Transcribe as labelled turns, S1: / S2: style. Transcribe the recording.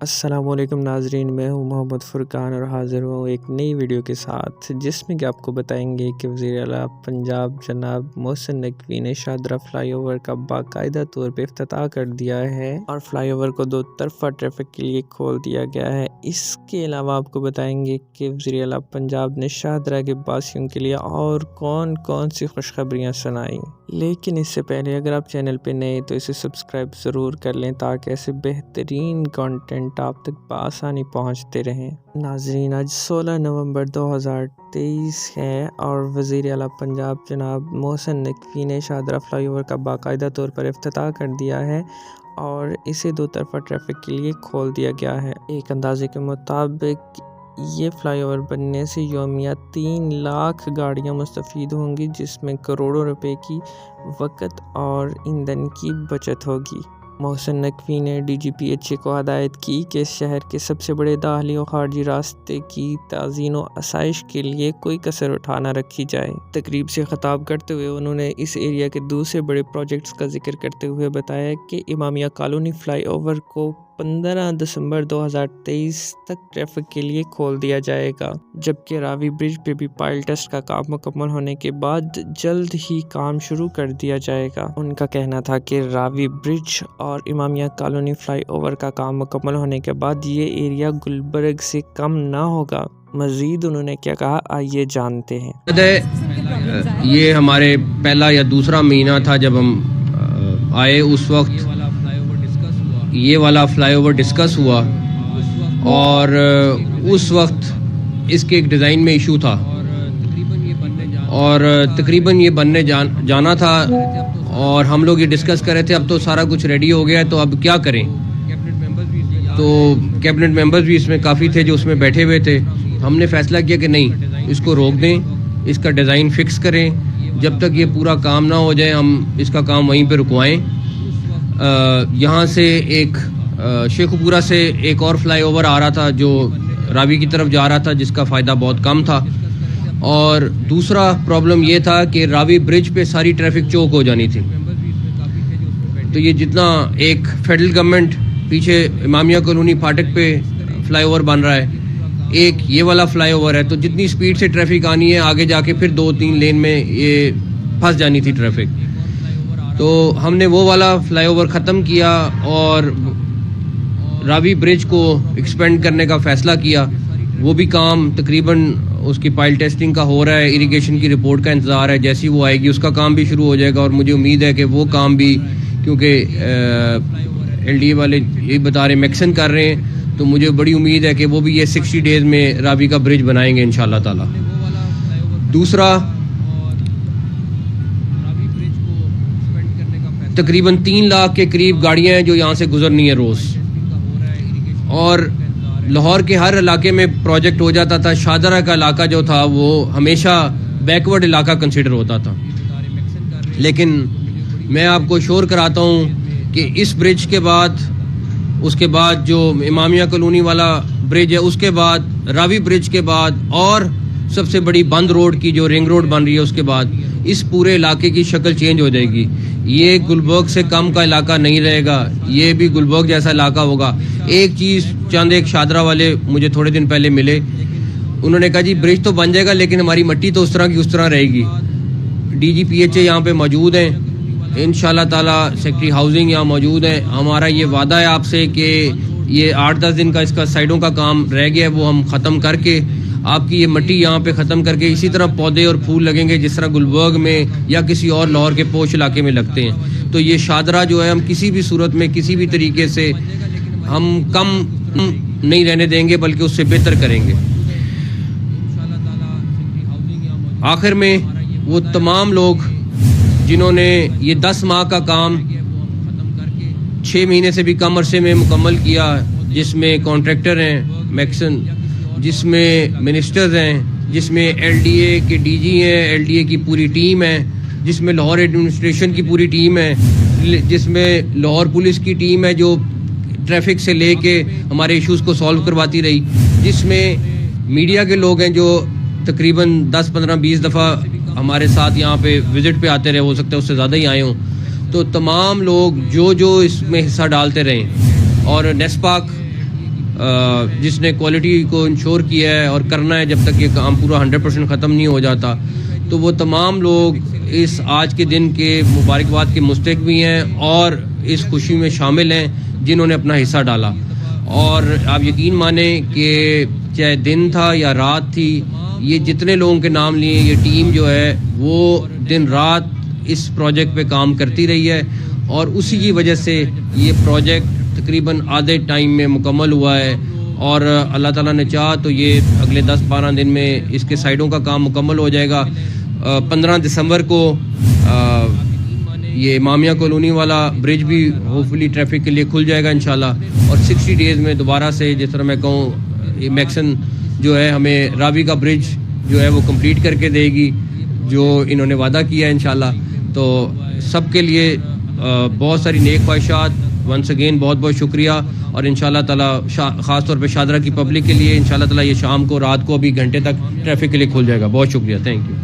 S1: السلام علیکم ناظرین، میں ہوں محمد فرقان اور حاضر ہوں ایک نئی ویڈیو کے ساتھ، جس میں کہ آپ کو بتائیں گے کہ وزیر اعلیٰ پنجاب جناب محسن نقوی نے شاہدرہ فلائی اوور کا باقاعدہ طور پہ افتتاح کر دیا ہے اور فلائی اوور کو دو طرفہ ٹریفک کے لیے کھول دیا گیا ہے۔ اس کے علاوہ آپ کو بتائیں گے کہ وزیر اعلیٰ پنجاب نے شاہدرہ کے باسیوں کے لیے اور کون سی خوشخبریاں سنائیں۔ لیکن اس سے پہلے اگر آپ چینل پہ نئے تو اسے سبسکرائب ضرور کر لیں تاکہ ایسے بہترین کانٹینٹ آپ تک بآسانی پہنچتے رہیں۔ ناظرین، آج 16 نومبر 2023 ہے اور وزیر اعلیٰ پنجاب جناب محسن نقوی نے شاہدرہ فلائی اوور کا باقاعدہ طور پر افتتاح کر دیا ہے اور اسے دو طرفہ ٹریفک کے لیے کھول دیا گیا ہے۔ ایک اندازے کے مطابق یہ فلائی اوور بننے سے یومیہ 3 لاکھ گاڑیاں مستفید ہوں گی، جس میں کروڑوں روپے کی وقت اور ایندھن کی بچت ہوگی۔ محسن نقوی نے DGPHA کو ہدایت کی کہ شہر کے سب سے بڑے داخلی و خارجی راستے کی تعزین و آسائش کے لیے کوئی کسر اٹھا نہ رکھی جائے۔ تقریب سے خطاب کرتے ہوئے انہوں نے اس ایریا کے دوسرے بڑے پروجیکٹس کا ذکر کرتے ہوئے بتایا کہ امامیہ کالونی فلائی اوور کو 15 دسمبر 2023 تک ٹریفک کے لیے کھول دیا جائے گا، جبکہ راوی برج پہ بھی پائل ٹیسٹ کا کام مکمل ہونے کے بعد جلد ہی کام شروع کر دیا جائے گا۔ ان کا کہنا تھا کہ راوی برج اور امامیہ کالونی فلائی اوور کا کام مکمل ہونے کے بعد یہ ایریا گلبرگ سے کم نہ ہوگا۔ مزید انہوں نے کیا کہا، آئیے جانتے ہیں۔
S2: یہ ہمارے پہلا یا دوسرا مہینہ تھا جب ہم آئے، اس وقت یہ والا فلائی اوور ڈسکس ہوا اور اس وقت اس کے ایک ڈیزائن میں ایشو تھا اور تقریباً یہ بننے جانا تھا اور ہم لوگ یہ ڈسکس کر رہے تھے اب تو سارا کچھ ریڈی ہو گیا ہے تو اب کیا کریں۔ تو کیبنٹ ممبرز بھی اس میں کافی تھے جو اس میں بیٹھے ہوئے تھے۔ ہم نے فیصلہ کیا کہ نہیں، اس کو روک دیں، اس کا ڈیزائن فکس کریں، جب تک یہ پورا کام نہ ہو جائے ہم اس کا کام وہیں پہ رکوائیں۔ یہاں سے ایک شیخ پورہ سے ایک اور فلائی اوور آ رہا تھا جو راوی کی طرف جا رہا تھا، جس کا فائدہ بہت کم تھا، اور دوسرا پرابلم یہ تھا کہ راوی برج پہ ساری ٹریفک چوک ہو جانی تھی۔ تو یہ جتنا ایک فیڈرل گورنمنٹ پیچھے امامیہ کالونی پھاٹک پہ فلائی اوور بن رہا ہے، ایک یہ والا فلائی اوور ہے، تو جتنی سپیڈ سے ٹریفک آنی ہے آگے جا کے پھر 2-3 لین میں یہ پھنس جانی تھی ٹریفک۔ تو ہم نے وہ والا فلائی اوور ختم کیا اور راوی برج کو ایکسپینڈ کرنے کا فیصلہ کیا۔ وہ بھی کام تقریباً اس کی پائل ٹیسٹنگ کا ہو رہا ہے، اریگیشن کی رپورٹ کا انتظار ہے، جیسی وہ آئے گی اس کا کام بھی شروع ہو جائے گا، اور مجھے امید ہے کہ وہ کام بھی، کیونکہ LDA والے یہ بتا رہے میکسن کر رہے ہیں، تو مجھے بڑی امید ہے کہ وہ بھی یہ 60 ڈیز میں راوی کا برج بنائیں گے انشاءاللہ تعالی۔ دوسرا، تقریباً 3 لاکھ کے قریب گاڑیاں ہیں جو یہاں سے گزرنی ہے روز، اور لاہور کے ہر علاقے میں پروجیکٹ ہو جاتا تھا، شاہدرہ کا علاقہ جو تھا وہ ہمیشہ بیکورڈ علاقہ کنسیڈر ہوتا تھا۔ لیکن میں آپ کو شور کراتا ہوں کہ اس برج کے بعد، اس کے بعد جو امامیہ کالونی والا برج ہے، اس کے بعد راوی برج کے بعد، اور سب سے بڑی بند روڈ کی جو رنگ روڈ بن رہی ہے، اس کے بعد اس پورے علاقے کی شکل چینج ہو جائے گی۔ یہ گلبرگ سے کم کا علاقہ نہیں رہے گا، یہ بھی گلبرگ جیسا علاقہ ہوگا۔ ایک چیز چند ایک شاہدرہ والے مجھے تھوڑے دن پہلے ملے، انہوں نے کہا جی برج تو بن جائے گا لیکن ہماری مٹی تو اس طرح کی اس طرح رہے گی۔ DGPHA یہاں پہ موجود ہیں، انشاءاللہ تعالی سیکٹری ہاؤسنگ یہاں موجود ہیں۔ ہمارا یہ وعدہ ہے آپ سے کہ یہ 8-10 دن کا اس کا سائڈوں کا کام رہ گیا ہے، وہ ہم ختم کر کے آپ کی یہ مٹی یہاں پہ ختم کر کے اسی طرح پودے اور پھول لگیں گے جس طرح گلبرگ میں یا کسی اور لاہور کے پوش علاقے میں لگتے ہیں۔ تو یہ شاہدرہ جو ہے ہم کسی بھی صورت میں کسی بھی طریقے سے ہم کم نہیں رہنے دیں گے، بلکہ اس سے بہتر کریں گے۔ آخر میں وہ تمام لوگ جنہوں نے یہ 10 ماہ کا کام 6 مہینے سے بھی کم عرصے میں مکمل کیا، جس میں کانٹریکٹر ہیں میکسن، جس میں منسٹرز ہیں، جس میں LDA کے DG ہیں، LDA کی پوری ٹیم ہے، جس میں لاہور ایڈمنسٹریشن کی پوری ٹیم ہے، جس میں لاہور پولیس کی ٹیم ہے جو ٹریفک سے لے کے ہمارے ایشوز کو سالو کرواتی رہی، جس میں میڈیا کے لوگ ہیں جو تقریباً 10-15-20 دفعہ ہمارے ساتھ یہاں پہ وزٹ پہ آتے رہے، ہو سکتا ہے اس سے زیادہ ہی آئے ہوں۔ تو تمام لوگ جو اس میں حصہ ڈالتے رہیں، اور نیسپاک جس نے کوالٹی کو انشور کیا ہے اور کرنا ہے جب تک یہ کام پورا 100% ختم نہیں ہو جاتا. تو وہ تمام لوگ اس آج کے دن کے مبارکباد کے مستحق بھی ہیں اور اس خوشی میں شامل ہیں جنہوں نے اپنا حصہ ڈالا. اور آپ یقین مانیں کہ چاہے دن تھا یا رات تھی, یہ جتنے لوگوں کے نام لیے, یہ ٹیم جو ہے وہ دن رات اس پروجیکٹ پہ کام کرتی رہی ہے اور اسی کی وجہ سے یہ پروجیکٹ تقریباً آدھے ٹائم میں مکمل ہوا ہے. اور اللہ تعالیٰ نے چاہا تو یہ اگلے 10-12 دن میں اس کے سائڈوں کا کام مکمل ہو جائے گا. 15 دسمبر کو یہ امامیہ کالونی والا برج بھی ہوپفلی ٹریفک کے لیے کھل جائے گا انشاءاللہ. اور 60 ڈیز میں دوبارہ سے, جس طرح میں کہوں, یہ میکسن جو ہے ہمیں راوی کا برج جو ہے وہ کمپلیٹ کر کے دے گی جو انہوں نے وعدہ کیا ہے انشاءاللہ. تو سب کے لیے بہت ساری نیک خواہشات. ونس اگین بہت بہت شکریہ. اور انشاءاللہ تعالیٰ خاص طور پہ شادرہ کی پبلک کے لیے انشاءاللہ تعالیٰ یہ شام کو رات کو ابھی گھنٹے تک ٹریفک کے لیے کھل جائے گا. بہت شکریہ, تھینک یو.